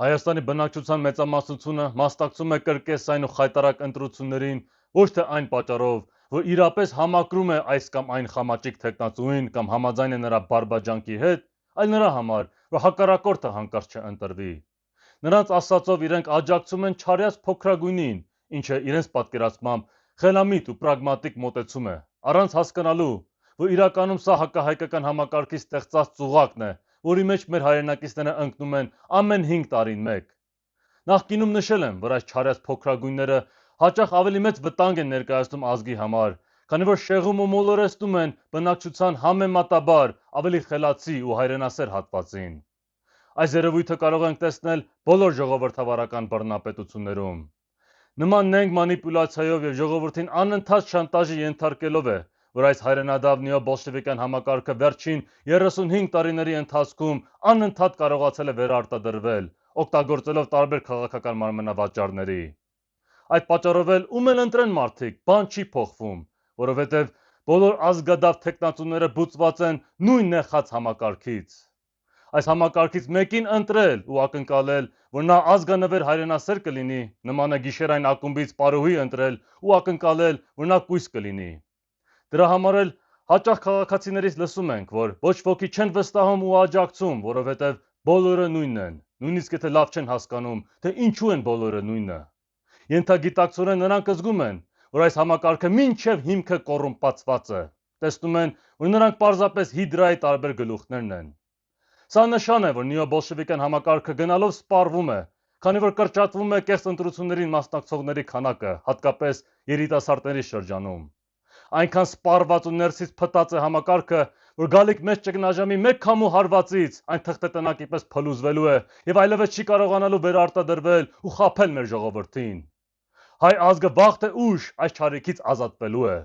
Հայաստանի բնակչության մեծամասնությունը մասնակցում է կրկեսային ու խայտառակ ընտրություններին ոչ թե այն պատճառով, որ իրապես համակրում է այս կամ այն խամաճիկ թեկնածուին կամ համաձայն է նրա բարբաջանքի հետ, այլ նրա համար, որ հակառակորդը հանկարծ չընտրվի։ Նրանց ասածով իրենք աջակցում են չարյաց փոքրագույնին, ինչը իրենց պատկերացմամբ խելամիտ ու պրագմատիկ մոտեցում է, առանց հասկանալու, որ իրականում սա հակահայկական համակարգի ստեղծած ծուղակն է, որի մեջ մեր հայրենակիցները ընկնում են ամեն 5 տարին մեկ։ Նախկինում նշել եմ, որ այս չարյաց փոքրագույնները հաճախ ավելի մեծ վտանգ են ներկայացնում ազգի համար, քանի որ շեղում ու մոլորեցնում են բնակչության համեմատաբար ավելի խելացի ու հայրենասեր հատվածին։ Այս երևույթը կարող ենք տեսնել բոլոր ժողովրդավարական բռնապետություններում։ Նման նենգ մանիպուլյացիայով եւ ժողովրդին անընդհատ շանտաժի ենթարկելով է, որ այս հայրենադավ նեոբոլշևիկյան համակարգը վերջին 35 տարիների ընթացքում անընդհատ կարողացել է վերարտադրվել, օգտագործելով տարբեր քաղաքական մանրավաճառների։ Այդ պատճառով էլ ում էլ ընտրեն մարդիկ, բան չի փոխվում, որովհետև բոլոր ազգադավ թեկնածուները բուծված են նույն նեխած համակարգից։ Այս համակարգից մեկին ընտրել ու ակնկալել, որ նա ազգանվեր հայրենասեր կլինի, նման է գիշերային ակումբից պարուհի ընտրել ու ակնկալել, որ նա կույս կլինի։ Դրա համար էլ հաճախ քաղաքացիներից լսում ենք, որ ոչ ոքի չեն վստահում ու աջակցում, որովհետև բոլորը նույնն են, նույնիսկ եթե լավ չեն հասկանում, թե ինչու են բոլորը նույնը։ Ենթագիտակցորեն նրանք զգում են, որ այս համակարգը մինչև հիմքը կոռումպացված է, տեսնում են, որ նրանք պարզապես հիդրայի տարբեր գլուխներն են։ Սա նշան է, որ նեոբոլշևիկյան համակարգը գնալով սպառվում է, քանի որ կրճատվում է կեղծ ընտրություններին մասնակցողների քանակը, հատկապես երիտասարդների շրջանում։ Այնքան սպառված ու ներսից փտած է համակարգը, որ գալիք մեծ ճգնաժամի մեկ քամու հարվածից այն թղթետնակի պես փլուզվելու է եւ այլևս չի կարողանալու վերարտադրվել ու խաբել մեր ժողովրդին։ Հայ ազգը վաղ թե ուշ այս չարիքից ազատվելու է։